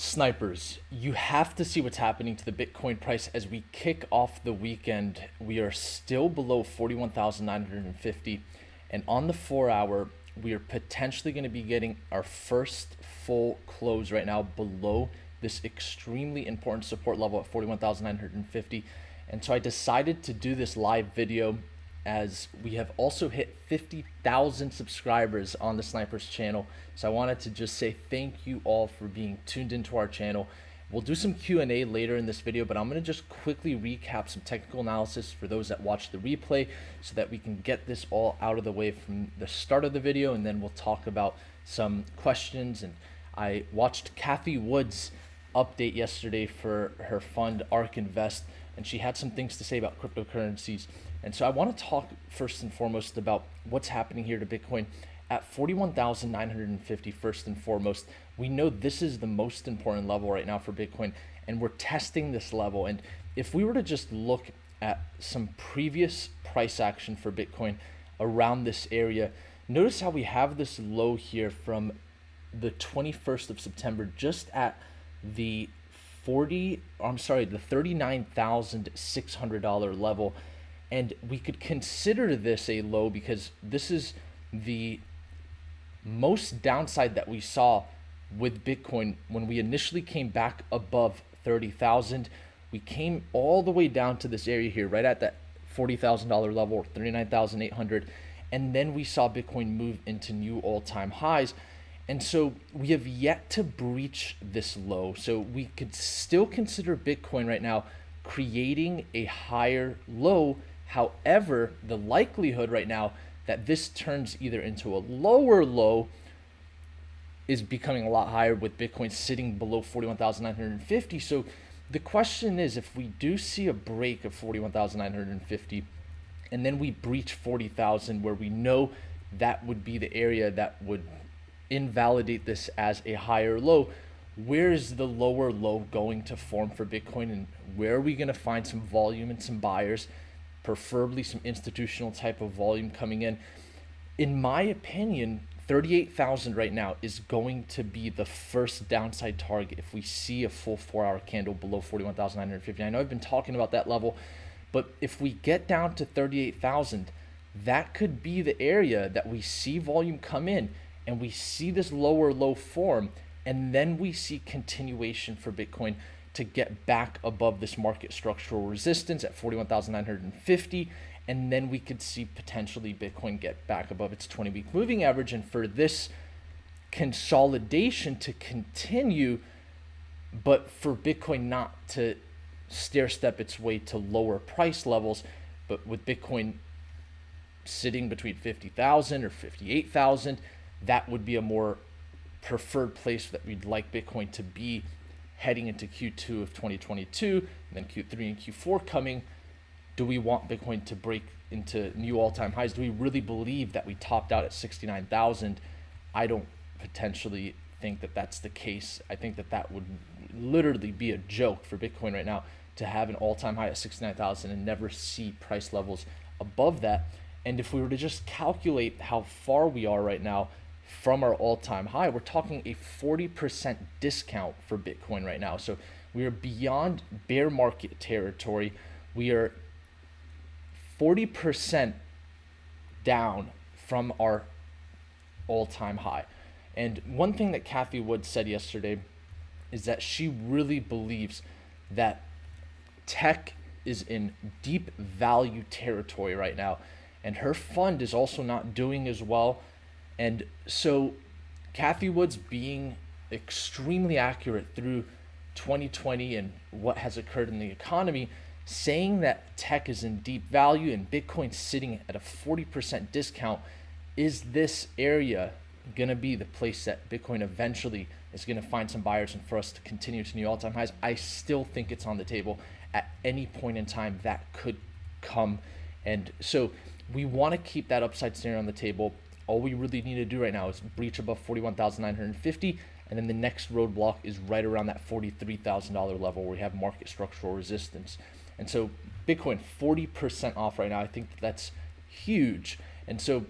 Snipers, you have to see what's happening to the Bitcoin price as we kick off the weekend. We are still below 41,950, and on the 4 hour, we are potentially going to be getting our first full close right now below this extremely important support level at 41,950. And so I decided to do this live video as we have also hit 50,000 subscribers on the Snipers channel. So I wanted to just say thank you all for being tuned into our channel. We'll do some Q&A later in this video, but I'm going to just quickly recap some technical analysis for those that watch the replay so that we can get this all out of the way from the start of the video, and then we'll talk about some questions. And I watched Kathy Wood's update yesterday for her fund ARK Invest, and she had some things to say about cryptocurrencies. And so I want to talk first and foremost about what's happening here to Bitcoin at 41,950 first and foremost. We know this is the most important level right now for Bitcoin, and we're testing this level. And if we were to just look at some previous price action for Bitcoin around this area, notice how we have this low here from the 21st of September, just at the $39,600 level. And we could consider this a low because this is the most downside that we saw with Bitcoin when we initially came back above 30,000. We came all the way down to this area here, right at that $40,000 level, or 39,800. And then we saw Bitcoin move into new all-time highs. And so we have yet to breach this low. So we could still consider Bitcoin right now creating a higher low. However, the likelihood right now that this turns either into a lower low is becoming a lot higher, with Bitcoin sitting below 41,950. So the question is, if we do see a break of 41,950 and then we breach 40,000, where we know that would be the area that would invalidate this as a higher low, where is the lower low going to form for Bitcoin, and where are we going to find some volume and some buyers, preferably some institutional type of volume coming in? In my opinion, 38,000 right now is going to be the first downside target if we see a full 4-hour candle below 41,950. I know I've been talking about that level, but if we get down to 38,000, that could be the area that we see volume come in, and we see this lower low form, and then we see continuation for Bitcoin to get back above this market structural resistance at 41,950, and then we could see potentially Bitcoin get back above its 20-week moving average. And for this consolidation to continue, but for Bitcoin not to stair step its way to lower price levels, but with Bitcoin sitting between 50,000 or 58,000, that would be a more preferred place that we'd like Bitcoin to be heading into Q2 of 2022, and then Q3 and Q4 coming. Do we want Bitcoin to break into new all-time highs? Do we really believe that we topped out at 69,000? I don't potentially think that that's the case. I think that that would literally be a joke for Bitcoin right now to have an all-time high at 69,000 and never see price levels above that. And if we were to just calculate how far we are right now from our all-time high, we're talking a 40% discount for Bitcoin right now. So we are beyond bear market territory. We are 40% down from our all-time high. And one thing that Kathy Wood said yesterday is that she really believes that tech is in deep value territory right now, and her fund is also not doing as well. And so Kathy Wood's being extremely accurate through 2020 and what has occurred in the economy, saying that tech is in deep value and Bitcoin sitting at a 40% discount. Is this area going to be the place that Bitcoin eventually is going to find some buyers and for us to continue to new all-time highs? I still think it's on the table. At any point in time, that could come. And so we want to keep that upside scenario on the table. All we really need to do right now is breach above 41,950, and then the next roadblock is right around that $43,000 level where we have market structural resistance. And so Bitcoin 40% off right now. I think that's huge. And so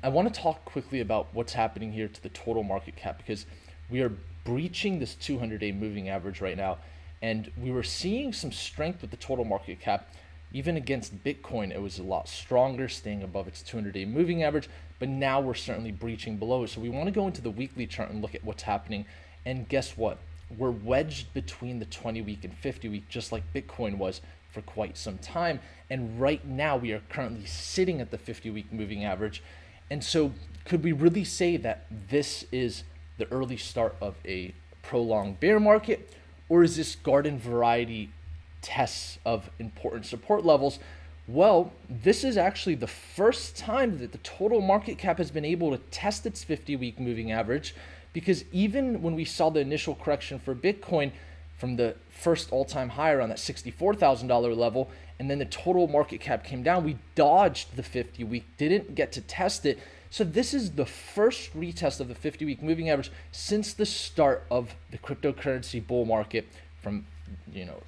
I want to talk quickly about what's happening here to the total market cap, because we are breaching this 200-day moving average right now. And we were seeing some strength with the total market cap. Even against Bitcoin, it was a lot stronger, staying above its 200-day moving average, but now we're certainly breaching below it. So we want to go into the weekly chart and look at what's happening. And guess what? We're wedged between the 20-week and 50-week, just like Bitcoin was for quite some time. And right now we are currently sitting at the 50-week moving average. And so could we really say that this is the early start of a prolonged bear market, or is this garden variety tests of important support levels? Well, this is actually the first time that the total market cap has been able to test its 50-week moving average, because even when we saw the initial correction for Bitcoin from the first all-time high around that $64,000 level, and then the total market cap came down, we dodged the 50-week, didn't get to test it. So this is the first retest of the 50-week moving average since the start of the cryptocurrency bull market from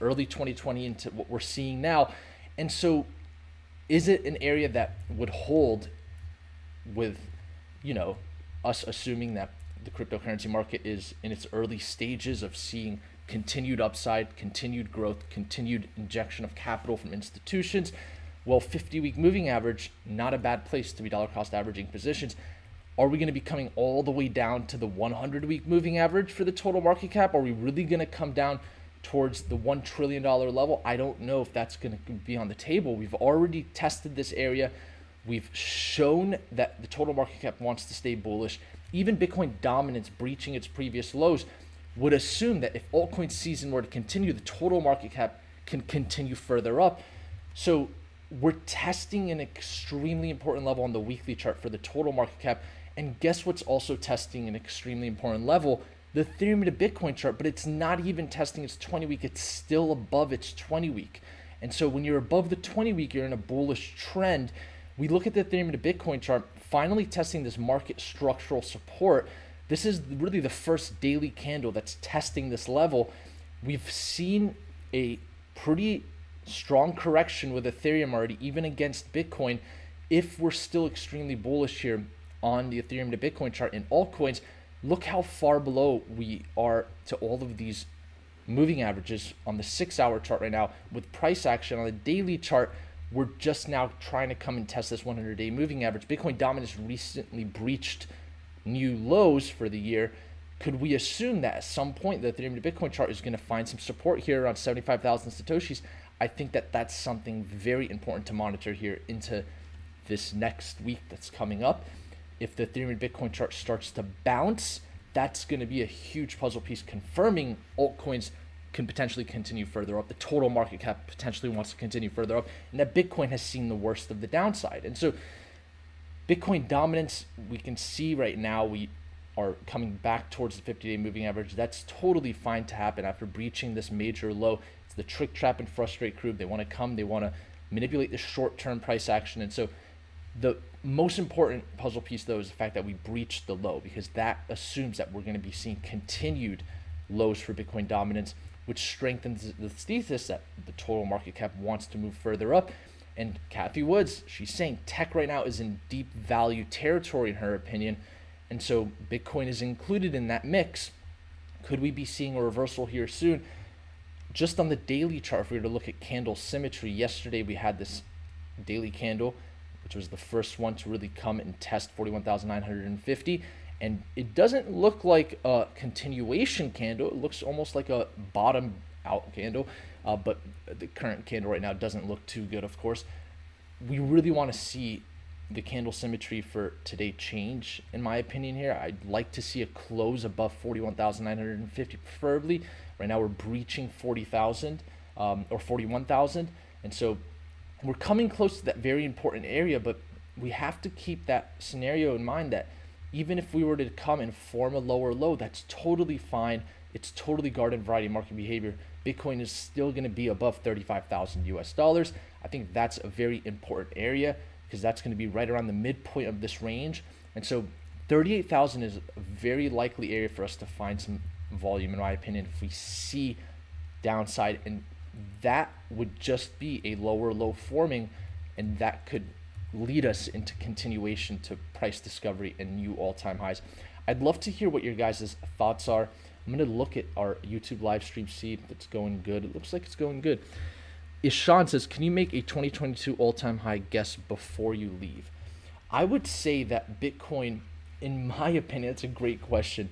early 2020 into what we're seeing now. And so is it an area that would hold with us assuming that the cryptocurrency market is in its early stages of seeing continued upside, continued growth, continued injection of capital from institutions? Well, 50-week moving average, not a bad place to be dollar cost averaging positions. Are we going to be coming all the way down to the 100-week moving average for the total market cap? Are we really going to come down towards the $1 trillion level? I don't know if that's going to be on the table. We've already tested this area. We've shown that the total market cap wants to stay bullish. Even Bitcoin dominance breaching its previous lows would assume that if altcoin season were to continue, the total market cap can continue further up. So we're testing an extremely important level on the weekly chart for the total market cap. And guess what's also testing an extremely important level? The Ethereum to Bitcoin chart, but it's not even testing its 20-week. It's still above its 20-week. And so when you're above the 20-week, you're in a bullish trend. We look at the Ethereum to Bitcoin chart, finally testing this market structural support. This is really the first daily candle that's testing this level. We've seen a pretty strong correction with Ethereum already, even against Bitcoin. If we're still extremely bullish here on the Ethereum to Bitcoin chart in altcoins, look how far below we are to all of these moving averages on the 6-hour chart right now. With price action on the daily chart, we're just now trying to come and test this 100-day moving average. Bitcoin dominance recently breached new lows for the year. Could we assume that at some point the Ethereum to Bitcoin chart is going to find some support here around 75,000 Satoshis? I think that that's something very important to monitor here into this next week that's coming up. If the Ethereum to Bitcoin chart starts to bounce, that's going to be a huge puzzle piece confirming altcoins can potentially continue further up. The total market cap potentially wants to continue further up, and that Bitcoin has seen the worst of the downside. And so Bitcoin dominance, we can see right now we are coming back towards the 50-day moving average. That's totally fine to happen after breaching this major low. It's the trick, trap, and frustrate crew. They want to come, they want to manipulate the short-term price action. And so the most important puzzle piece, though, is the fact that we breached the low, because that assumes that we're going to be seeing continued lows for Bitcoin dominance, which strengthens the thesis that the total market cap wants to move further up. And Cathie Woods, she's saying tech right now is in deep value territory in her opinion. And so Bitcoin is included in that mix. Could we be seeing a reversal here soon? Just on the daily chart, if we were to look at candle symmetry, yesterday we had this daily candle, which was the first one to really come and test 41,950. And it doesn't look like a continuation candle. It looks almost like a bottom out candle. But the current candle right now doesn't look too good, of course. We really want to see the candle symmetry for today change, in my opinion here. I'd like to see a close above 41,950 preferably. Right now we're breaching 40,000 or 41,000. And so we're coming close to that very important area, but we have to keep that scenario in mind that even if we were to come and form a lower low, that's totally fine. It's totally garden variety market behavior. Bitcoin is still going to be above 35,000 US dollars. I think that's a very important area because that's going to be right around the midpoint of this range. And so 38,000 is a very likely area for us to find some volume, in my opinion, if we see downside. And that would just be a lower low forming, and that could lead us into continuation to price discovery and new all-time highs. I'd love to hear what your guys' thoughts are. I'm going to look at our YouTube live stream, see if it's going good. It looks like it's going good. Ishan says, can you make a 2022 all-time high guess before you leave? I would say that Bitcoin, in my opinion, it's a great question,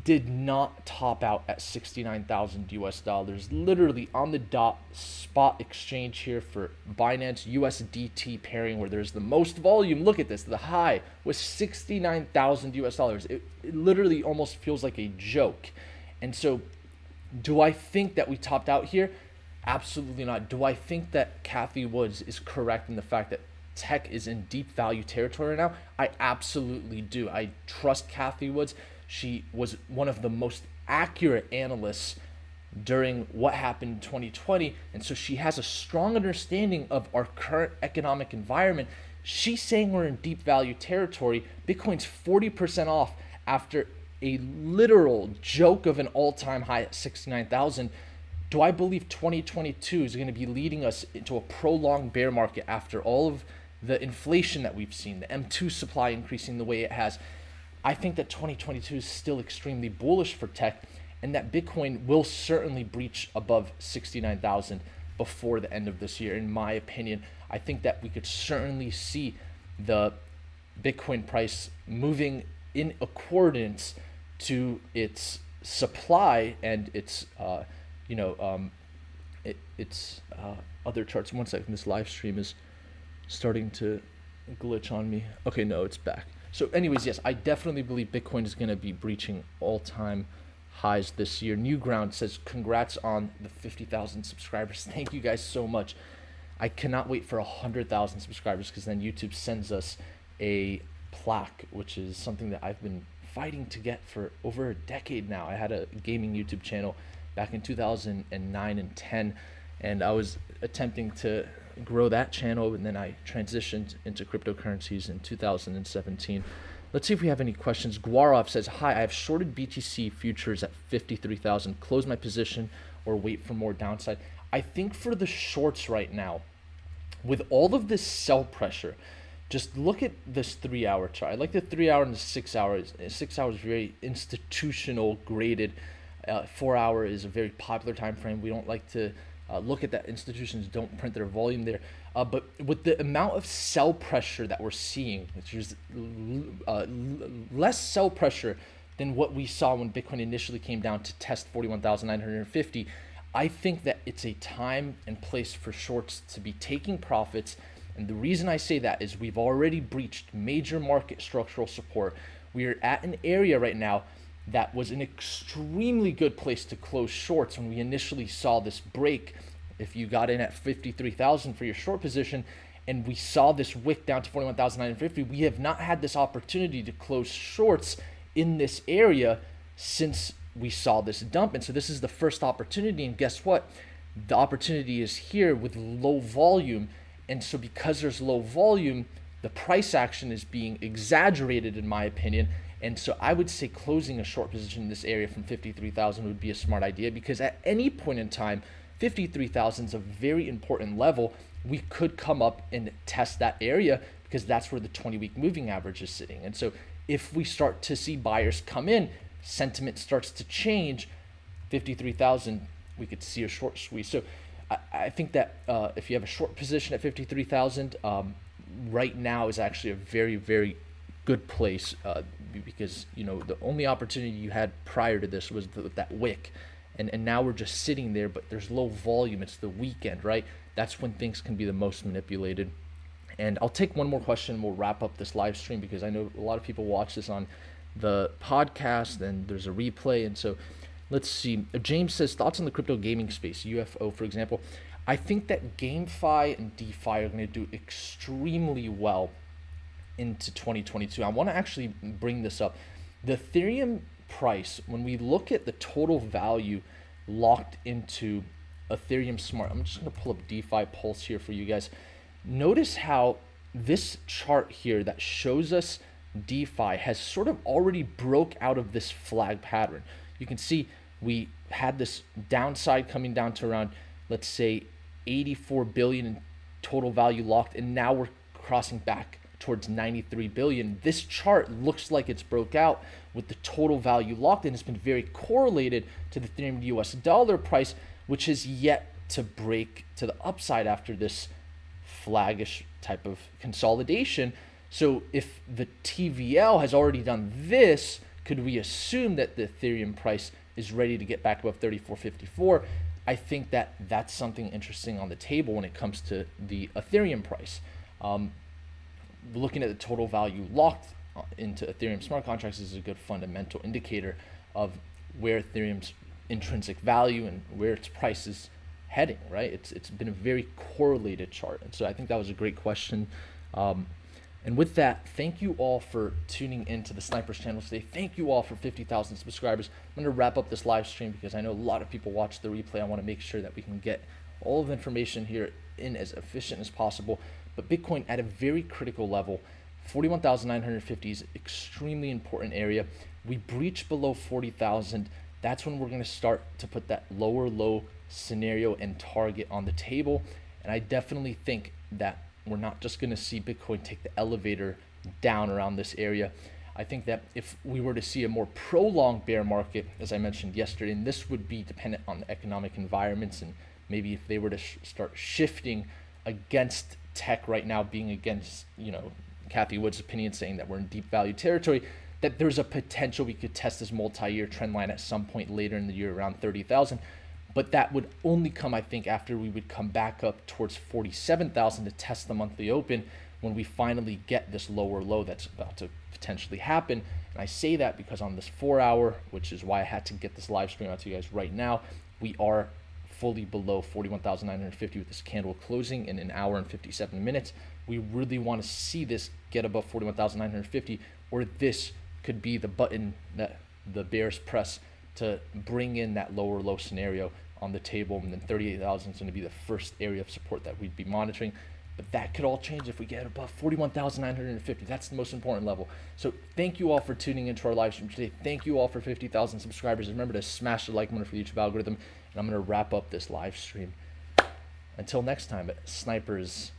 did not top out at 69,000 US dollars. Literally on the dot, spot exchange here for Binance USDT pairing, where there's the most volume. Look at this, the high was 69,000 US dollars. It literally almost feels like a joke. And so, do I think that we topped out here? Absolutely not. Do I think that Cathie Woods is correct in the fact that tech is in deep value territory now? I absolutely do. I trust Cathie Woods. She was one of the most accurate analysts during what happened in 2020. And so she has a strong understanding of our current economic environment. She's saying we're in deep value territory. Bitcoin's 40% off after a literal joke of an all-time high at 69,000. Do I believe 2022 is going to be leading us into a prolonged bear market after all of the inflation that we've seen, the M2 supply increasing the way it has? I think that 2022 is still extremely bullish for tech, and that Bitcoin will certainly breach above 69,000 before the end of this year, in my opinion. I think that we could certainly see the Bitcoin price moving in accordance to its supply and its other charts. 1 second, this live stream is starting to glitch on me. Okay, no, it's back. So anyways, yes, I definitely believe Bitcoin is going to be breaching all-time highs this year. Newground says, congrats on the 50,000 subscribers. Thank you guys so much. I cannot wait for 100,000 subscribers, because then YouTube sends us a plaque, which is something that I've been fighting to get for over a decade now. I had a gaming YouTube channel back in 2009 and 10, and I was attempting to grow that channel, and then I transitioned into cryptocurrencies in 2017. Let's see if we have any questions. Guarov says, hi, I have shorted BTC futures at 53,000. Close my position or wait for more downside. I think for the shorts right now, with all of this sell pressure, just look at this 3-hour chart. I like the 3-hour and the 6 hours. 6 hours very institutional graded. 4-hour is a very popular time frame. We don't like to look at that. Institutions don't print their volume there. But with the amount of sell pressure that we're seeing, which is less sell pressure than what we saw when Bitcoin initially came down to test 41,950, I think that it's a time and place for shorts to be taking profits. And the reason I say that is we've already breached major market structural support. We are at an area right now that was an extremely good place to close shorts when we initially saw this break. If you got in at 53,000 for your short position and we saw this wick down to 41,950, we have not had this opportunity to close shorts in this area since we saw this dump. And so this is the first opportunity, and guess what? The opportunity is here with low volume. And so because there's low volume, the price action is being exaggerated, in my opinion. And so I would say closing a short position in this area from 53,000 would be a smart idea, because at any point in time, 53,000 is a very important level. We could come up and test that area because that's where the 20-week moving average is sitting. And so if we start to see buyers come in, sentiment starts to change, 53,000, we could see a short squeeze. So I think that if you have a short position at 53,000, right now is actually a very, very good place, because the only opportunity you had prior to this was that wick, and now we're just sitting there, but there's low volume. It's the weekend, right? That's when things can be the most manipulated. And I'll take one more question and we'll wrap up this live stream, because I know a lot of people watch this on the podcast and there's a replay. And so let's see. James says, thoughts on the crypto gaming space, UFO, for example. I think that GameFi and DeFi are going to do extremely well into 2022. I want to actually bring this up. The Ethereum price, when we look at the total value locked into Ethereum Smart, I'm just going to pull up DeFi Pulse here for you guys. Notice how this chart here that shows us DeFi has sort of already broke out of this flag pattern. You can see we had this downside coming down to around, let's say, 84 billion in total value locked, and now we're crossing back towards 93 billion. This chart looks like it's broke out. with the total value locked in has been very correlated to the Ethereum US dollar price, which has yet to break to the upside after this flaggish type of consolidation. So if the TVL has already done this, could we assume that the Ethereum price is ready to get back above 34.54? I think that that's something interesting on the table when it comes to the Ethereum price. Looking at the total value locked into Ethereum smart contracts is a good fundamental indicator of where Ethereum's intrinsic value and where its price is heading, right? It's been a very correlated chart. And so I think that was a great question. And with that, thank you all for tuning into the Snipers channel today. Thank you all for 50,000 subscribers. I'm going to wrap up this live stream because I know a lot of people watch the replay. I want to make sure that we can get all of the information here in as efficient as possible. But Bitcoin at a very critical level, 41,950 is an extremely important area. We breach below 40,000. That's when we're going to start to put that lower low scenario and target on the table. And I definitely think that we're not just going to see Bitcoin take the elevator down around this area. I think that if we were to see a more prolonged bear market, as I mentioned yesterday, and this would be dependent on the economic environments, and maybe if they were to start shifting against tech right now, being against, Kathy Wood's opinion saying that we're in deep value territory, that there's a potential we could test this multi-year trend line at some point later in the year around 30,000. But that would only come, I think, after we would come back up towards 47,000 to test the monthly open when we finally get this lower low that's about to potentially happen. And I say that because on this 4 hour, which is why I had to get this live stream out to you guys right now, we are fully below 41,950 with this candle closing in an hour and 57 minutes. We really want to see this get above 41,950, or this could be the button that the bears press to bring in that lower low scenario on the table, and then 38,000 is going to be the first area of support that we'd be monitoring. But that could all change if we get above 41,950. That's the most important level. So thank you all for tuning into our live stream today. Thank you all for 50,000 subscribers. Remember to smash the like button for the YouTube algorithm. And I'm going to wrap up this live stream. Until next time, Snipers